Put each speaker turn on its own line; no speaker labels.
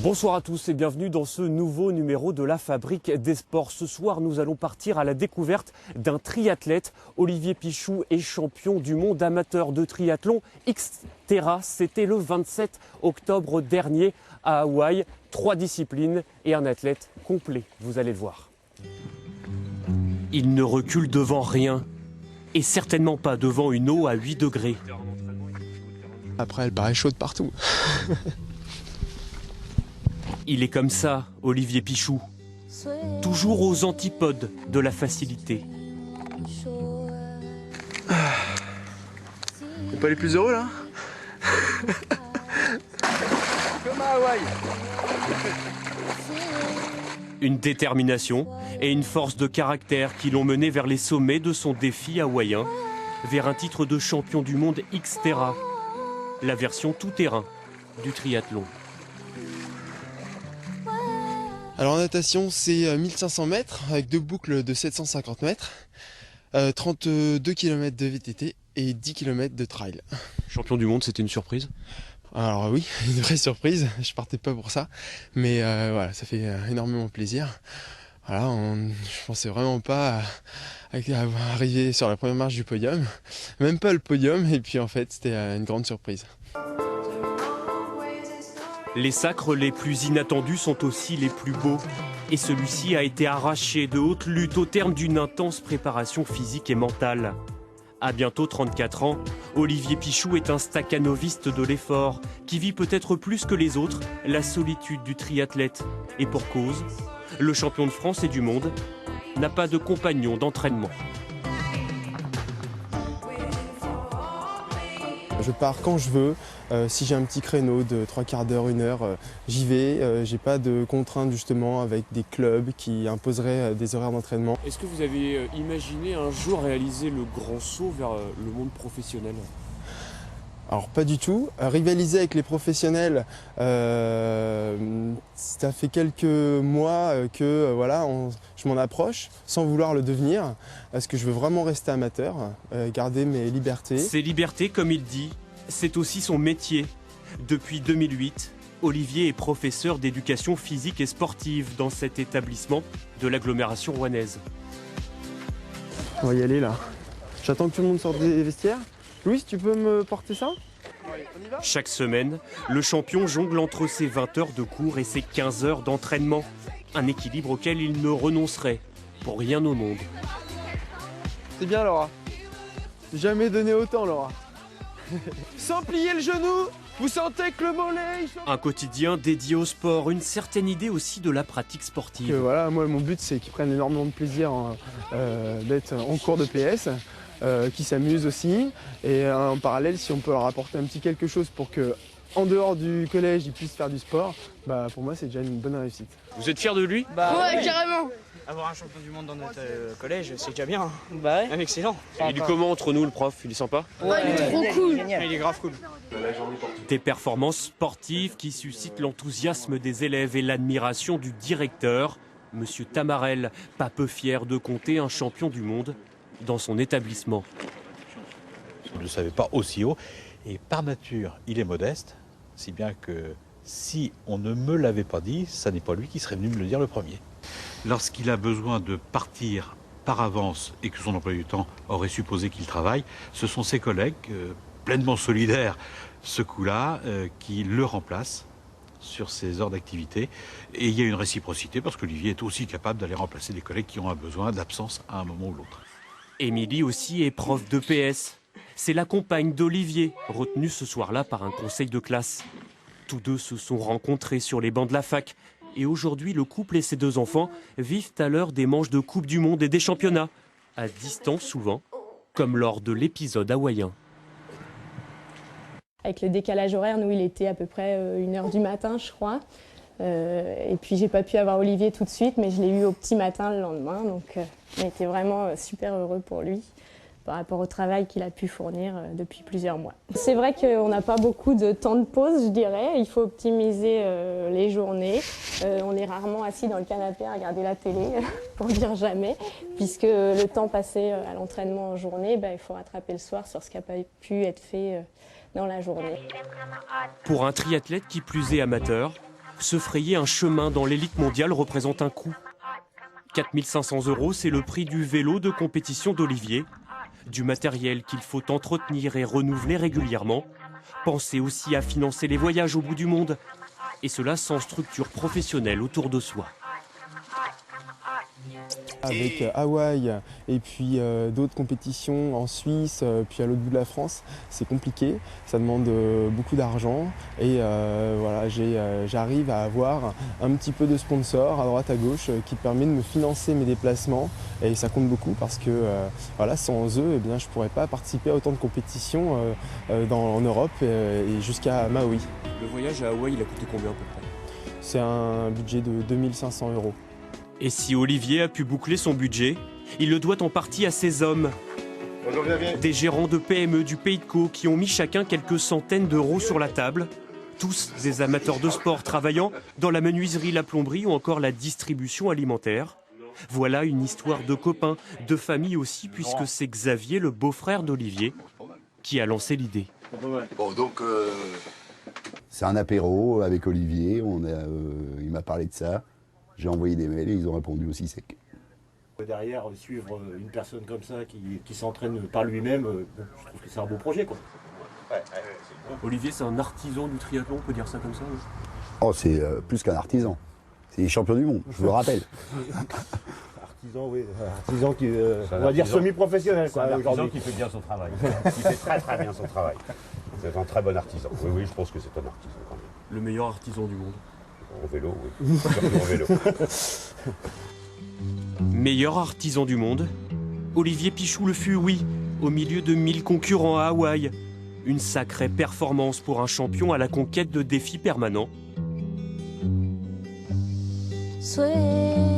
Bonsoir à tous et bienvenue dans ce nouveau numéro de la Fabrique des Sports. Ce soir, nous allons partir à la découverte d'un triathlète. Olivier Pichou est champion du monde amateur de triathlon Xterra. C'était le 27 octobre dernier à Hawaï. 3 disciplines et un athlète complet, vous allez le voir. Il ne recule devant rien et certainement pas devant une eau à 8 degrés.
Après, elle paraît chaude partout.
Il est comme ça, Olivier Pichou, toujours aux antipodes de la facilité.
T'es pas les plus heureux là? Comme à Hawaï.
Une détermination et une force de caractère qui l'ont mené vers les sommets de son défi hawaïen, vers un titre de champion du monde Xterra, la version tout-terrain du triathlon.
Alors en natation, c'est 1500 mètres avec 2 boucles de 750 mètres, 32 km de VTT et 10 km de trail.
Champion du monde, c'était une surprise?
Alors oui, une vraie surprise, je partais pas pour ça, mais voilà, ça fait énormément plaisir. Voilà, je pensais vraiment pas à arriver sur la première marche du podium, même pas le podium, et puis en fait c'était une grande surprise.
Les sacres les plus inattendus sont aussi les plus beaux. Et celui-ci a été arraché de haute lutte au terme d'une intense préparation physique et mentale. À bientôt 34 ans, Olivier Pichou est un stakhanoviste de l'effort qui vit peut-être plus que les autres la solitude du triathlète. Et pour cause, le champion de France et du monde n'a pas de compagnon d'entraînement.
Je pars quand je veux, si j'ai un petit créneau de 3 quarts d'heure, 1 heure, j'y vais. J'ai pas de contraintes justement avec des clubs qui imposeraient des horaires d'entraînement.
Est-ce que vous avez imaginé un jour réaliser le grand saut vers le monde professionnel ?
Alors pas du tout. Rivaliser avec les professionnels, ça fait quelques mois que voilà, je m'en approche sans vouloir le devenir, parce que je veux vraiment rester amateur, garder mes libertés.
Ses libertés, comme il dit, c'est aussi son métier. Depuis 2008, Olivier est professeur d'éducation physique et sportive dans cet établissement de l'agglomération rouennaise.
On va y aller là. J'attends que tout le monde sorte des vestiaires. Louis, tu peux me porter ça ?
Chaque semaine, le champion jongle entre ses 20 heures de cours et ses 15 heures d'entraînement. Un équilibre auquel il ne renoncerait pour rien au monde.
C'est bien Laura. Jamais donné autant Laura. Sans plier le genou, vous sentez que le mollet...
Un quotidien dédié au sport, une certaine idée aussi de la pratique sportive.
Voilà, moi mon but c'est qu'ils prennent énormément de plaisir d'être en cours de PS. Qui s'amusent aussi, et en parallèle si on peut leur apporter un petit quelque chose pour que en dehors du collège ils puissent faire du sport, bah pour moi c'est déjà une bonne réussite.
Vous êtes fier de lui?
Ouais, carrément.
Avoir un champion du monde dans notre collège, c'est déjà bien.
Bah ouais.
Même excellent.
Il est comment entre nous le prof? Il est sympa?
Ouais, il est trop cool.
Il est grave cool.
Des performances sportives qui suscitent l'enthousiasme des élèves et l'admiration du directeur, Monsieur Tamarel, pas peu fier de compter un champion du monde dans son établissement.
Je ne le savais pas aussi haut. Et par nature, il est modeste, si bien que si on ne me l'avait pas dit, ça n'est pas lui qui serait venu me le dire le premier. Lorsqu'il a besoin de partir par avance et que son emploi du temps aurait supposé qu'il travaille, ce sont ses collègues, pleinement solidaires ce coup-là, qui le remplacent sur ses heures d'activité. Et il y a une réciprocité parce qu'Olivier est aussi capable d'aller remplacer des collègues qui ont un besoin d'absence à un moment ou l'autre.
Émilie aussi est prof de PS. C'est la compagne d'Olivier, retenue ce soir-là par un conseil de classe. Tous deux se sont rencontrés sur les bancs de la fac. Et aujourd'hui, le couple et ses 2 enfants vivent à l'heure des manches de Coupe du Monde et des championnats. À distance souvent, comme lors de l'épisode hawaïen.
Avec le décalage horaire, nous, il était à peu près 1h du matin, je crois. Et puis, j'ai pas pu avoir Olivier tout de suite, mais je l'ai eu au petit matin le lendemain. Donc, on était vraiment super heureux pour lui par rapport au travail qu'il a pu fournir depuis plusieurs mois. C'est vrai qu'on n'a pas beaucoup de temps de pause, je dirais. Il faut optimiser les journées. On est rarement assis dans le canapé à regarder la télé, pour dire jamais, puisque le temps passé à l'entraînement en journée, il faut rattraper le soir sur ce qui n'a pas pu être fait dans la journée.
Pour un triathlète qui plus est amateur, Se frayer un chemin dans l'élite mondiale représente un coût. 4 500 €, c'est le prix du vélo de compétition d'Olivier. Du matériel qu'il faut entretenir et renouveler régulièrement. Pensez aussi à financer les voyages au bout du monde. Et cela sans structure professionnelle autour de soi.
Avec Hawaï et puis d'autres compétitions en Suisse, puis à l'autre bout de la France, c'est compliqué, ça demande beaucoup d'argent et voilà, j'arrive à avoir un petit peu de sponsors à droite à gauche qui permet de me financer mes déplacements et ça compte beaucoup parce que voilà, sans eux, eh bien, je ne pourrais pas participer à autant de compétitions en Europe et jusqu'à Maui.
Le voyage à Hawaï, il a coûté combien à peu près?
C'est un budget de 2 500 €.
Et si Olivier a pu boucler son budget, il le doit en partie à ces hommes. Des gérants de PME du Pays de Caux qui ont mis chacun quelques centaines d'euros sur la table. Tous des amateurs de sport travaillant dans la menuiserie, la plomberie ou encore la distribution alimentaire. Voilà une histoire de copains, de famille aussi, puisque c'est Xavier, le beau-frère d'Olivier, qui a lancé l'idée.
Bon, donc, c'est un apéro avec Olivier, il m'a parlé de ça. J'ai envoyé des mails et ils ont répondu aussi sec.
Derrière, suivre une personne comme ça qui s'entraîne par lui-même, je trouve que c'est un beau projet, quoi.
Olivier, c'est un artisan du triathlon, on peut dire ça comme ça?
Oh, c'est plus qu'un artisan. C'est les champions du monde, je vous le rappelle.
Artisan, oui. Artisan qui, on va dire semi-professionnel, quoi.
C'est un artisan qui fait bien son travail. Qui fait très très bien son travail. C'est un très bon artisan. Oui, oui, je pense que c'est un artisan quand même.
Le meilleur artisan du monde.
Au vélo, oui. Surtout au vélo.
Meilleur artisan du monde, Olivier Pichou le fut, oui, au milieu de 1000 concurrents à Hawaï. Une sacrée performance pour un champion à la conquête de défis permanents.
Sway.